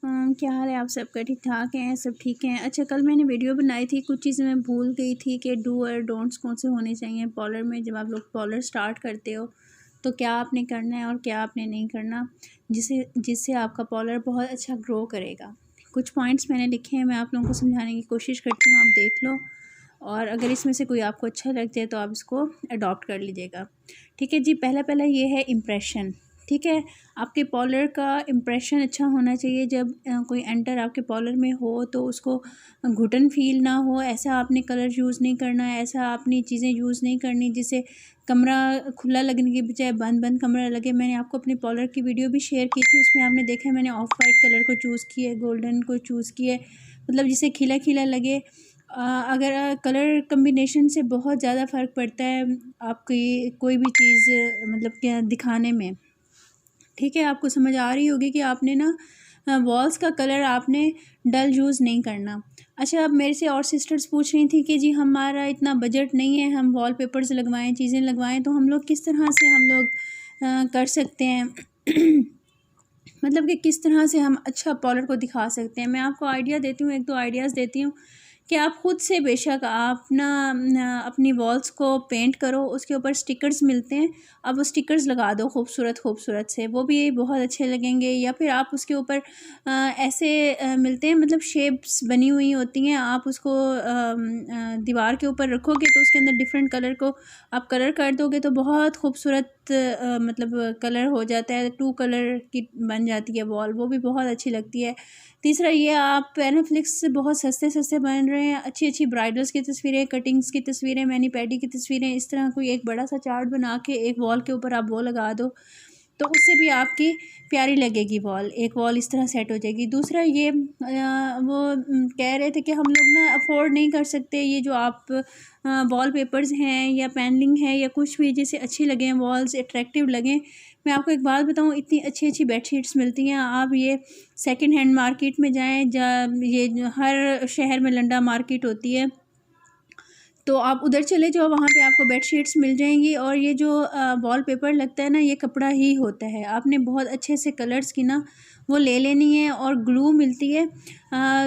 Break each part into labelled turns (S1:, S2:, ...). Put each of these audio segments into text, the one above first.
S1: क्या हाल है आप सबका? ठीक ठाक हैं? सब ठीक हैं? अच्छा, कल मैंने वीडियो बनाई थी, कुछ चीज़ें मैं भूल गई थी कि डू और डोंट्स कौन से होने चाहिए पॉलर में। जब आप लोग पॉलर स्टार्ट करते हो तो क्या आपने करना है और क्या आपने नहीं करना, जिससे आपका पॉलर बहुत अच्छा ग्रो करेगा। कुछ पॉइंट्स मैंने लिखे हैं, मैं आप लोगों को समझाने की कोशिश करती हूँ, आप देख लो और अगर इसमें से कोई आपको अच्छा लगता है तो आप इसको अडॉप्ट कर लीजिएगा। ठीक है जी। पहला ये है इम्प्रेशन। ठीक है, आपके पॉलर का इम्प्रेशन अच्छा होना चाहिए। जब कोई एंटर आपके पॉलर में हो तो उसको घुटन फील ना हो। ऐसा आपने कलर यूज़ नहीं करना है, ऐसा आपने चीज़ें यूज़ नहीं करनी जिससे कमरा खुला लगने के बजाय बंद बंद कमरा लगे। मैंने आपको अपने पॉलर की वीडियो भी शेयर की थी, उसमें आपने देखा मैंने ऑफ वाइट कलर को चूज़ किया है, गोल्डन को चूज़ किया है, मतलब जिसे खिला खिला लगे। अगर कलर कम्बिनेशन से बहुत ज़्यादा फ़र्क पड़ता है आपकी कोई भी चीज़ मतलब क्या दिखाने में। ठीक है, आपको समझ आ रही होगी कि आपने ना वॉल्स का कलर आपने डल यूज़ नहीं करना। अच्छा, अब मेरे से और सिस्टर्स पूछ रही थी कि जी हमारा इतना बजट नहीं है, हम वॉल पेपर्स लगवाएं, चीज़ें लगवाएं, तो हम लोग किस तरह से हम लोग कर सकते हैं मतलब कि किस तरह से हम अच्छा पॉलर को दिखा सकते हैं। मैं आपको आइडिया देती हूँ, एक दो आइडियाज़ देती हूँ कि आप ख़ुद से बेशक आप ना अपनी वॉल्स को पेंट करो, उसके ऊपर स्टिकर्स मिलते हैं, आप वो स्टिकर्स लगा दो खूबसूरत से, वो भी बहुत अच्छे लगेंगे। या फिर आप उसके ऊपर ऐसे मिलते हैं, मतलब शेप्स बनी हुई होती हैं, आप उसको दीवार के ऊपर रखोगे तो उसके अंदर डिफरेंट कलर को आप कलर कर दोगे तो बहुत खूबसूरत मतलब कलर हो जाता है, 2 कलर की बन जाती है वॉल, वो भी बहुत अच्छी लगती है। तीसरा ये, आप पैनाफ्लिक्स से बहुत सस्ते बन रहे हैं, अच्छी ब्राइडल्स की तस्वीरें, कटिंग्स की तस्वीरें, मैनी पैडी की तस्वीरें, इस तरह कोई एक बड़ा सा चार्ट बना के एक वॉल के ऊपर आप वो लगा दो तो उससे भी आपकी प्यारी लगेगी वॉल, एक वॉल इस तरह सेट हो जाएगी। दूसरा ये वो कह रहे थे कि हम लोग ना अफोर्ड नहीं कर सकते ये जो आप वॉल पेपर्स हैं या पैनलिंग है या कुछ भी जिसे अच्छी लगें, वॉल्स अट्रैक्टिव लगें। मैं आपको एक बात बताऊं, इतनी अच्छी बेडशीट्स मिलती हैं, आप ये सेकंड हैंड मार्केट में जाएं, ये हर शहर में लंडा मार्केट होती है, तो आप उधर चले जाओ, वहाँ पे आपको बेडशीट्स मिल जाएंगी। और ये जो वॉल पेपर लगता है ना, ये कपड़ा ही होता है, आपने बहुत अच्छे से कलर्स की ना वो ले लेनी है। और ग्लू मिलती है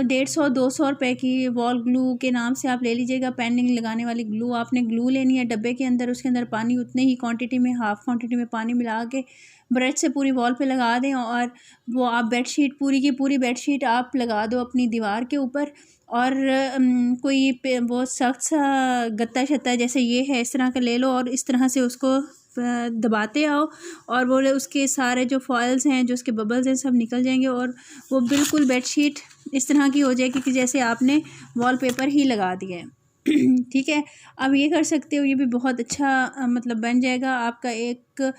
S1: 150-200 रुपये की, वॉल ग्लू के नाम से आप ले लीजिएगा, पेंडिंग लगाने वाली ग्लू। आपने ग्लू लेनी है डब्बे के अंदर, उसके अंदर पानी उतने ही क्वांटिटी में, हाफ़ क्वांटिटी में पानी मिला के ब्रश से पूरी वॉल पे लगा दें और वो आप बेडशीट पूरी की पूरी बेडशीट आप लगा दो अपनी दीवार के ऊपर। और कोई वो सख्त सा गत्ता शत्ता जैसे ये है, इस तरह का ले लो और इस तरह से उसको दबाते आओ और वो उसके सारे जो फॉइल्स हैं, जो उसके बबल्स हैं, सब निकल जाएंगे और वो बिल्कुल बेडशीट इस तरह की हो जाएगी कि जैसे आपने वॉलपेपर ही लगा दिया है। ठीक है, अब ये कर सकते हो, ये भी बहुत अच्छा मतलब बन जाएगा, आपका एक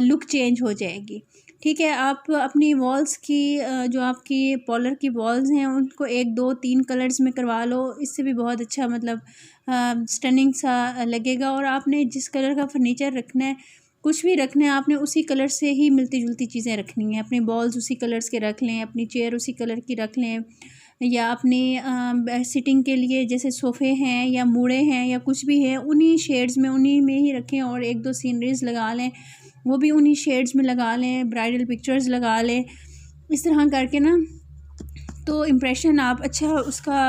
S1: लुक चेंज हो जाएगी। ठीक है, आप अपनी वॉल्स की जो आपकी पॉलर की वॉल्स हैं उनको 1 2 3 कलर्स में करवा लो, इससे भी बहुत अच्छा मतलब स्टनिंग सा लगेगा। और आपने जिस कलर का फर्नीचर रखना है, कुछ भी रखना है, आपने उसी कलर से ही मिलती जुलती चीज़ें रखनी है। अपनी बॉल्स उसी कलर्स के रख लें, अपनी चेयर उसी कलर की रख लें, या अपनी सिटिंग के लिए जैसे सोफ़े हैं या मूड़े हैं या कुछ भी है, उन्हीं शेड्स में उन्हीं में ही रखें। और 1 2 सीनरीज़ लगा लें, वो भी उन्हीं शेड्स में लगा लें, ब्राइडल पिक्चर्स लगा लें, इस तरह करके ना तो इम्प्रेशन आप अच्छा उसका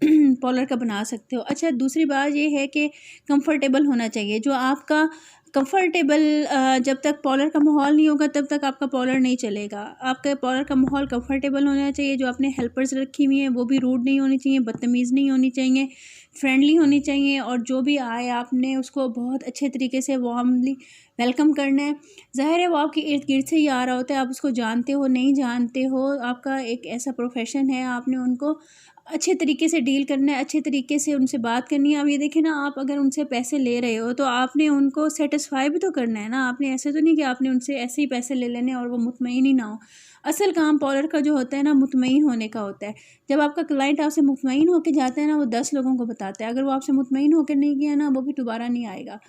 S1: पॉलर का बना सकते हो। अच्छा, दूसरी बात ये है कि कंफर्टेबल होना चाहिए। जो आपका कंफर्टेबल जब तक पॉलर का माहौल नहीं होगा तब तक आपका पॉलर नहीं चलेगा। आपके पॉलर का माहौल कंफर्टेबल होना चाहिए। जो आपने हेल्पर्स रखी हुई हैं वो भी रूड नहीं होनी चाहिए, बदतमीज़ नहीं होनी चाहिए, फ्रेंडली होनी चाहिए। और जो भी आए आपने उसको बहुत अच्छे तरीके से वार्मली वेलकम करना है। ज़ाहिर है वो आपके इर्द गिर्द से ही आ रहा होता है, आप उसको जानते हो नहीं जानते हो, आपका एक ऐसा प्रोफेशन है, आपने उनको अच्छे तरीके से डील करना है, अच्छे तरीके से उनसे बात करनी है। अब ये देखें ना, आप अगर उनसे पैसे ले रहे हो तो आपने उनको सेटिस्फाई भी तो करना है ना। आपने ऐसे तो नहीं कि आपने उनसे ऐसे ही पैसे ले लेने और वो मुतमईन ही ना हो। असल काम पॉलर का जो होता है ना, मुतमईन होने का होता है। जब आपका क्लाइंट आपसे मुतमईन होकर जाता है ना, वो 10 लोगों को बताता है। अगर वो आपसे मुतमईन होकर नहीं गया ना, वो भी दोबारा नहीं आएगा।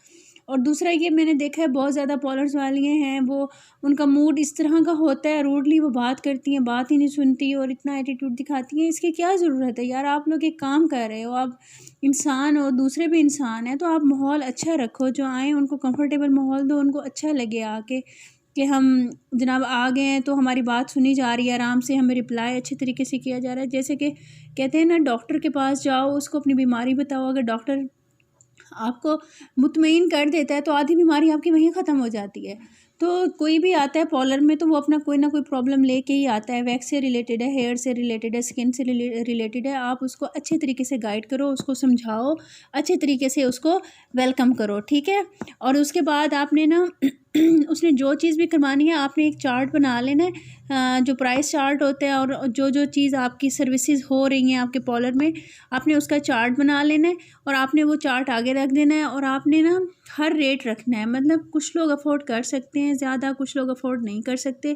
S1: और दूसरा ये मैंने देखा है, बहुत ज़्यादा पॉलर्स वाली हैं, वो उनका मूड इस तरह का होता है, रूडली वो बात करती हैं, बात ही नहीं सुनती और इतना एटीट्यूड दिखाती हैं। इसकी क्या ज़रूरत है यार? आप लोग एक काम कर रहे हो, आप इंसान हो, दूसरे भी इंसान हैं, तो आप माहौल अच्छा रखो, जो आएँ उनको कंफर्टेबल माहौल दो, उनको अच्छा लगे आके कि हम जनाब आ गए हैं तो हमारी बात सुनी जा रही है, आराम से हमें रिप्लाई अच्छे तरीके से किया जा रहा है। जैसे कि कहते हैं ना, डॉक्टर के पास जाओ, उसको अपनी बीमारी बताओ, अगर डॉक्टर आपको मुतमईन कर देता है तो आधी बीमारी आपकी वहीं ख़त्म हो जाती है। तो कोई भी आता है पार्लर में तो वो अपना कोई ना कोई प्रॉब्लम लेके ही आता है, वैक्स से रिलेटेड है, हेयर से रिलेटेड है, स्किन से रिलेटेड है। आप उसको अच्छे तरीके से गाइड करो, उसको समझाओ, अच्छे तरीके से उसको वेलकम करो, ठीक है। और उसके बाद आपने ना उसने जो चीज़ भी करवानी है आपने एक चार्ट बना लेना है, जो प्राइस चार्ट होता है, और जो जो चीज़ आपकी सर्विसेज हो रही हैं आपके पार्लर में, आपने उसका चार्ट बना लेना है और आपने वो चार्ट आगे रख देना है। और आपने ना हर रेट रखना है, मतलब कुछ लोग अफोर्ड कर सकते हैं ज़्यादा, कुछ लोग अफोर्ड नहीं कर सकते,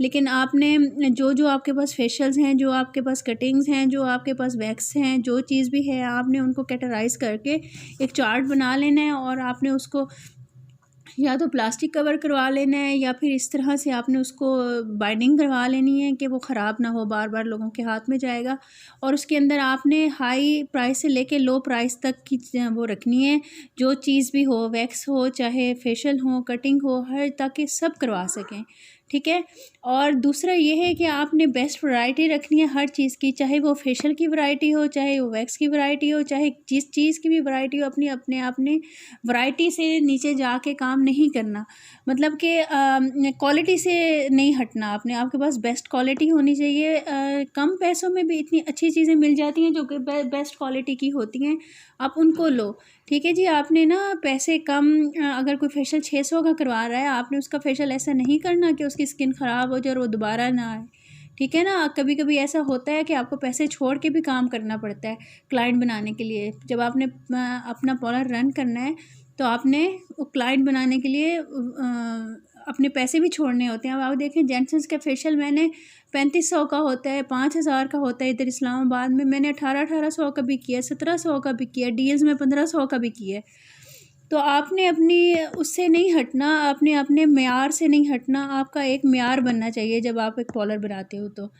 S1: लेकिन आपने जो जो आपके पास फेशियल्स हैं, जो आपके पास कटिंग्स हैं, जो आपके पास वैक्स हैं, जो चीज़ भी है आपने उनको कैटेगराइज करके एक चार्ट बना लेना है। और आपने उसको या तो प्लास्टिक कवर करवा लेना है या फिर इस तरह से आपने उसको बाइंडिंग करवा लेनी है कि वो ख़राब ना हो, बार बार लोगों के हाथ में जाएगा। और उसके अंदर आपने हाई प्राइस से लेके लो प्राइस तक की वो रखनी है, जो चीज़ भी हो, वैक्स हो चाहे फेशियल हो, कटिंग हो, हर ताकि सब करवा सकें, ठीक है। और दूसरा ये है कि आपने बेस्ट वैरायटी रखनी है हर चीज़ की, चाहे वो फेशियल की वैरायटी हो, चाहे वो वैक्स की वैरायटी हो, चाहे जिस चीज़ की भी वैरायटी हो, अपने आपने वैरायटी से नीचे जाके काम नहीं करना, मतलब कि क्वालिटी से नहीं हटना। आपके पास बेस्ट क्वालिटी होनी चाहिए। कम पैसों में भी इतनी अच्छी चीज़ें मिल जाती हैं जो कि बेस्ट क्वालिटी की होती हैं, आप उनको लो, ठीक है जी। आपने ना पैसे कम, अगर कोई फेशियल 600 का करवा रहा है, आपने उसका फेशियल ऐसा नहीं करना कि उसकी स्किन ख़राब हो जाए और वो दोबारा ना आए, ठीक है ना। कभी कभी ऐसा होता है कि आपको पैसे छोड़ के भी काम करना पड़ता है क्लाइंट बनाने के लिए। जब आपने अपना पार्लर रन करना है तो आपने क्लाइंट बनाने के लिए अपने पैसे भी छोड़ने होते हैं। अब आप देखें, जेंट्स का फेशियल मैंने 3500 का होता है, 5000 का होता है इधर इस्लामाबाद में, मैंने 1800 का भी किया, 1700 का भी किया, डील्स में 1500 का भी किया। तो आपने अपनी उससे नहीं हटना, आपने अपने मेयार से नहीं हटना, आपका एक मेयार बनना चाहिए जब आप एक पार्लर बनाते हो तो।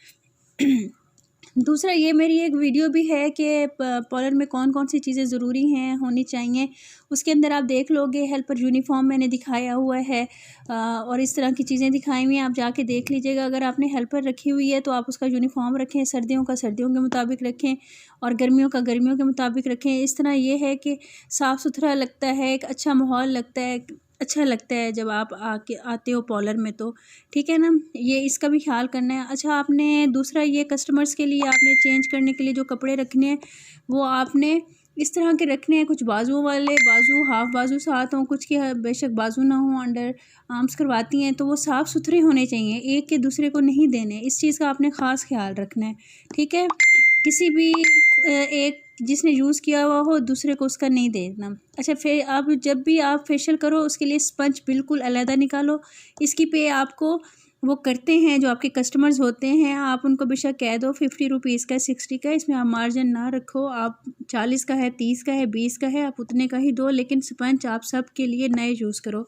S1: दूसरा, ये मेरी एक वीडियो भी है कि पार्लर में कौन कौन सी चीज़ें ज़रूरी हैं, होनी चाहिए, उसके अंदर आप देख लोगे। हेल्पर यूनिफॉर्म मैंने दिखाया हुआ है और इस तरह की चीज़ें दिखाई हुई हैं, आप जाके देख लीजिएगा। अगर आपने हेल्पर रखी हुई है तो आप उसका यूनिफॉर्म रखें, सर्दियों का सर्दियों के मुताबिक रखें और गर्मियों का गर्मियों के मुताबिक रखें। इस तरह ये है कि साफ़ सुथरा लगता है, एक अच्छा माहौल लगता है, अच्छा लगता है जब आप आते हो पार्लर में तो, ठीक है ना। ये इसका भी ख्याल करना है। अच्छा, आपने दूसरा ये कस्टमर्स के लिए आपने चेंज करने के लिए जो कपड़े रखने हैं वो आपने इस तरह के रखने हैं, कुछ बाजुओं वाले, बाजू हाफ बाजू साथ हों, कुछ के बेशक बाजू ना हो, अंडर आर्म्स करवाती हैं तो वो साफ़ सुथरे होने चाहिए, एक के दूसरे को नहीं देने। इस चीज़ का आपने ख़ास ख्याल रखना है, ठीक है। किसी भी एक जिसने यूज़ किया हुआ हो दूसरे को उसका नहीं देना। अच्छा, फिर आप जब भी आप फेशियल करो उसके लिए स्पंज बिल्कुल अलहदा निकालो। इसकी पे आपको वो करते हैं जो आपके कस्टमर्स होते हैं, आप उनको बेशक कह दो 50 रुपीज़ का, 60 का, इसमें आप मार्जिन ना रखो। आप 40 का है, 30 का है, 20 का है, आप उतने का ही दो, लेकिन स्पंज आप सब के लिए नए यूज़ करो।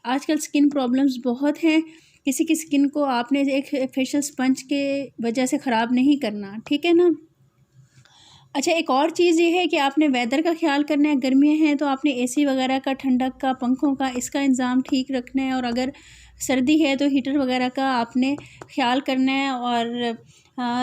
S1: आजकल स्किन प्रॉब्लम्स बहुत हैं, किसी की स्किन को आपने एक फेशियल स्पंज के वजह से ख़राब नहीं करना, ठीक है ना। अच्छा, एक और चीज़ ये है कि आपने वेदर का ख्याल करना है। गर्मियाँ हैं तो आपने एसी वगैरह का, ठंडक का, पंखों का, इसका इंतज़ाम ठीक रखना है। और अगर सर्दी है तो हीटर वगैरह का आपने ख्याल करना है। और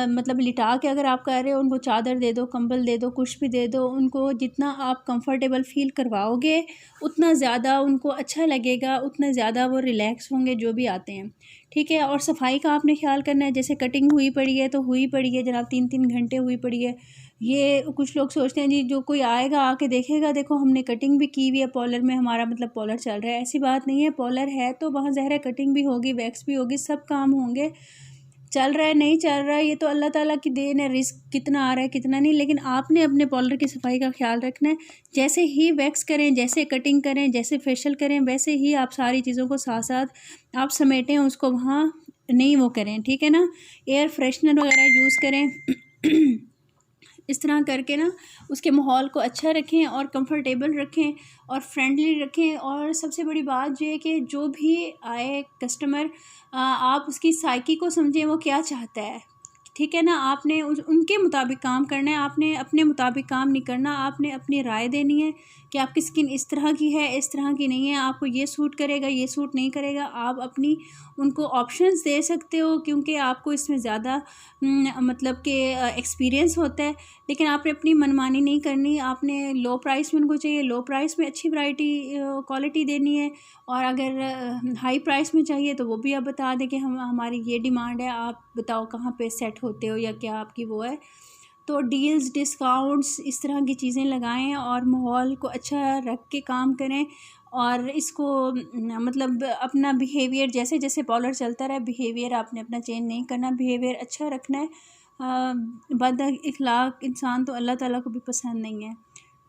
S1: मतलब लिटा के अगर आप कर रहे हो, उनको चादर दे दो, कंबल दे दो, कुछ भी दे दो। उनको जितना आप कंफर्टेबल फ़ील करवाओगे उतना ज़्यादा उनको अच्छा लगेगा, उतना ज़्यादा वो रिलैक्स होंगे जो भी आते हैं, ठीक है। और सफाई का आपने ख्याल करना है। जैसे कटिंग हुई पड़ी है तो हुई पड़ी है जनाब, 3-3 घंटे हुई पड़ी है। ये कुछ लोग सोचते हैं जी जो कोई आएगा आके देखेगा, देखो हमने कटिंग भी की हुई है पार्लर में, हमारा मतलब पार्लर चल रहा है। ऐसी बात नहीं है, पार्लर है तो वहाँ ज़ाहिर कटिंग भी होगी, वैक्स भी होगी, सब काम होंगे। चल रहा है नहीं चल रहा है ये तो अल्लाह ताला की देन है, रिस्क कितना आ रहा है कितना नहीं, लेकिन आपने अपने पार्लर की सफाई का ख्याल रखना है। जैसे ही वैक्स करें, जैसे कटिंग करें, जैसे फेशियल करें, वैसे ही आप सारी चीज़ों को साथ साथ आप समेटें, उसको वहाँ नहीं वो करें, ठीक है ना। एयर फ्रेशनर वगैरह यूज़ करें। इस तरह करके ना उसके माहौल को अच्छा रखें और कंफर्टेबल रखें और फ्रेंडली रखें। और सबसे बड़ी बात ये है कि जो भी आए कस्टमर, आप उसकी साइकी को समझें, वो क्या चाहता है, ठीक है ना। आपने उनके मुताबिक काम करना है, आपने अपने मुताबिक काम नहीं करना। आपने अपनी राय देनी है कि आपकी स्किन इस तरह की है, इस तरह की नहीं है, आपको ये सूट करेगा, ये सूट नहीं करेगा। आप अपनी उनको ऑप्शंस दे सकते हो, क्योंकि आपको इसमें ज़्यादा मतलब कि एक्सपीरियंस होता है। लेकिन आपने अपनी मनमानी नहीं करनी, आपने लो प्राइस में उनको चाहिए, लो प्राइस में अच्छी वैरायटी क्वालिटी देनी है। और अगर हाई प्राइस में चाहिए तो वो भी आप बता दें कि हमारी ये डिमांड है, आप बताओ कहाँ पे सेट होते हो या क्या आपकी वो है। तो डील्स, डिस्काउंट्स, इस तरह की चीज़ें लगाएं और माहौल को अच्छा रख के काम करें। और इसको मतलब अपना बिहेवियर जैसे जैसे पार्लर चलता रहे, बिहेवियर आपने अपना चेंज नहीं करना, बिहेवियर अच्छा रखना है। बद इखलाक इंसान तो अल्लाह ताला को भी पसंद नहीं है।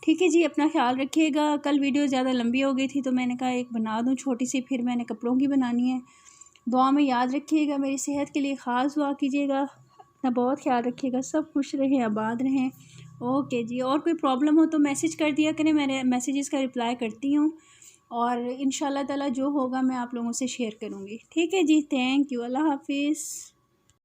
S1: ठीक है जी, अपना ख्याल रखिएगा। कल वीडियो ज़्यादा लंबी हो गई थी तो मैंने कहा एक बना दूँ छोटी सी, फिर मैंने कपड़ों की बनानी है। दुआ में याद रखिएगा, मेरी सेहत के लिए ख़ास दुआ कीजिएगा। अपना बहुत ख्याल रखिएगा, सब खुश रहें, आबाद रहें। ओके जी, और कोई प्रॉब्लम हो तो मैसेज कर दिया करें, मैंने मैसेजेस का रिप्लाई करती हूँ। और इंशाल्लाह ताला जो होगा मैं आप लोगों से शेयर करूँगी। ठीक है जी, थैंक यू, अल्लाह हाफिज़।